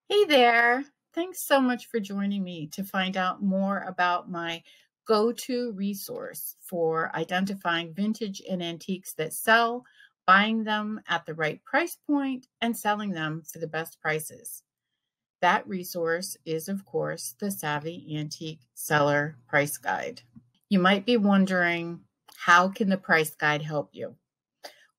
Hey there. Thanks so much for joining me to find out more about my go-to resource for identifying vintage and antiques that sell, buying them at the right price point, and selling them for the best prices. That resource is, of course, the Savvy Antique Seller Price Guide. You might be wondering, how can the price guide help you?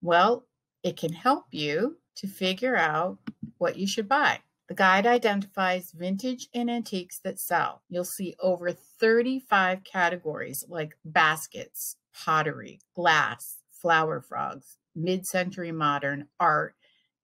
Well, it can help you to figure out what you should buy. The guide identifies vintage and antiques that sell. You'll see over 35 categories like baskets, pottery, glass, flower frogs, mid-century modern, art,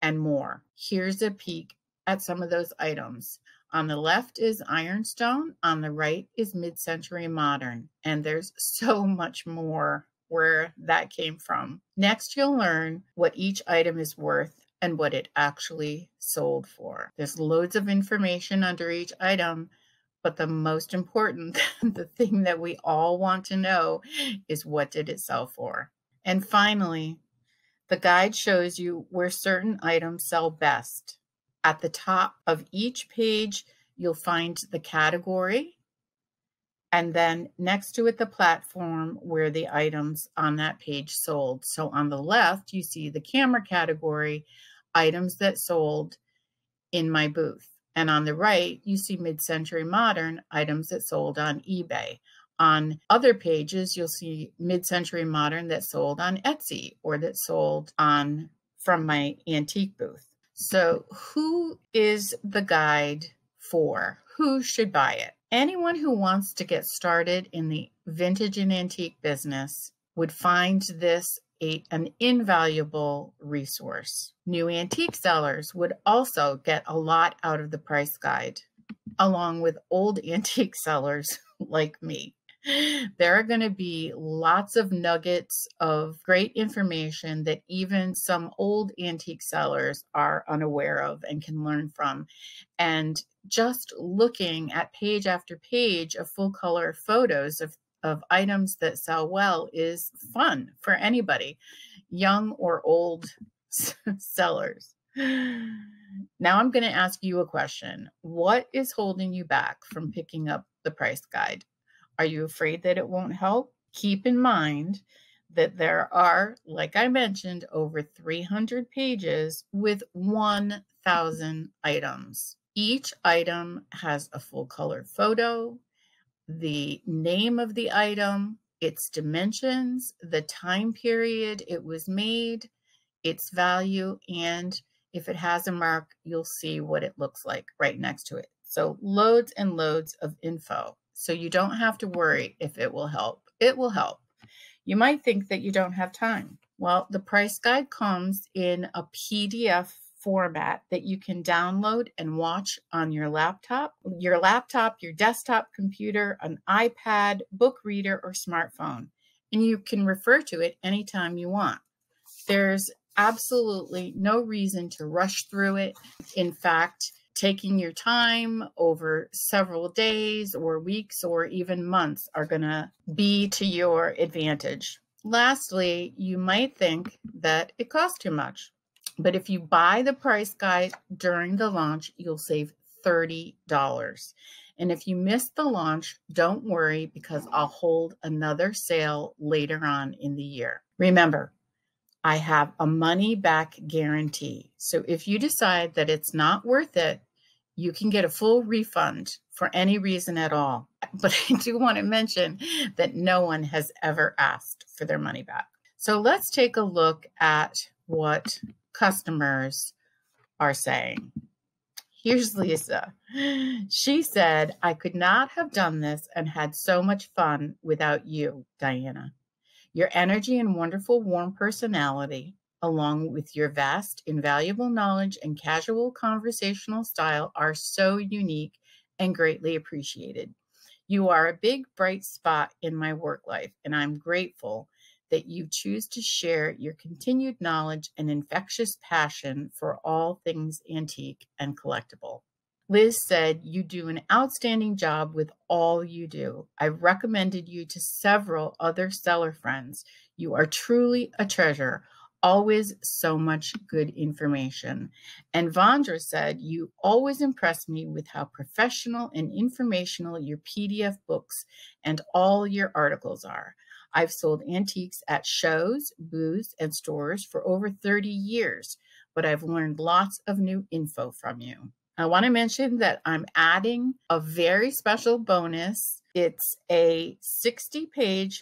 and more. Here's a peek at some of those items. On the left is ironstone, on the right is mid-century modern, and there's so much more where that came from. Next, you'll learn what each item is worth and what it actually sold for. There's loads of information under each item, but the most important, the thing that we all want to know is, what did it sell for? And finally, the guide shows you where certain items sell best. At the top of each page, you'll find the category, and then next to it, the platform where the items on that page sold. So on the left, you see the camera category, items that sold in my booth. And on the right, you see mid-century modern, items that sold on eBay. On other pages, you'll see mid-century modern that sold on Etsy or that sold from my antique booth. So who is the guide for? Who should buy it? Anyone who wants to get started in the vintage and antique business would find this an invaluable resource. New antique sellers would also get a lot out of the price guide, along with old antique sellers like me. There are going to be lots of nuggets of great information that even some old antique sellers are unaware of and can learn from. And just looking at page after page of full color photos of items that sell well is fun for anybody, young or old sellers. Now I'm going to ask you a question. What is holding you back from picking up the price guide? Are you afraid that it won't help? Keep in mind that there are, like I mentioned, over 300 pages with 1,000 items. Each item has a full color photo, the name of the item, its dimensions, the time period it was made, its value, and if it has a mark, you'll see what it looks like right next to it. So loads and loads of info. So you don't have to worry if it will help. It will help. You might think that you don't have time. Well, the price guide comes in a PDF format that you can download and watch on your laptop, your desktop computer, an iPad, book reader, or smartphone. And you can refer to it anytime you want. There's absolutely no reason to rush through it. In fact, taking your time over several days or weeks or even months are going to be to your advantage. Lastly, you might think that it costs too much. But if you buy the price guide during the launch, you'll save $30. And if you miss the launch, don't worry, because I'll hold another sale later on in the year. Remember, I have a money back guarantee. So if you decide that it's not worth it, you can get a full refund for any reason at all. But I do want to mention that no one has ever asked for their money back. So let's take a look at what customers are saying. Here's Lisa. She said, "I could not have done this and had so much fun without you, Diana. Your energy and wonderful, warm personality, along with your vast, invaluable knowledge and casual conversational style, are so unique and greatly appreciated. You are a big, bright spot in my work life, and I'm grateful that you choose to share your continued knowledge and infectious passion for all things antique and collectible." Liz said, "You do an outstanding job with all you do. I've recommended you to several other seller friends. You are truly a treasure. Always so much good information. And Vondra said, you always impress me with how professional and informational your PDF books and all your articles are. I've sold antiques at shows, booths, and stores for over 30 years, but I've learned lots of new info from you. I want to mention that I'm adding a very special bonus. It's a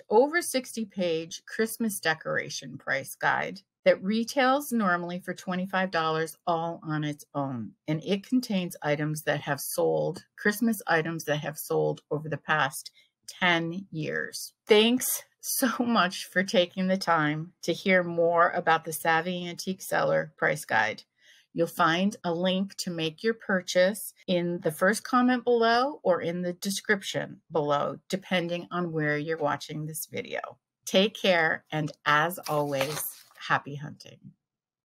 over 60 page Christmas decoration price guide that retails normally for $25 all on its own. And it contains items that have sold, Christmas items that have sold over the past 10 years. Thanks so much for taking the time to hear more about the Savvy Antique Seller price guide. You'll find a link to make your purchase in the first comment below or in the description below, depending on where you're watching this video. Take care, and as always, happy hunting.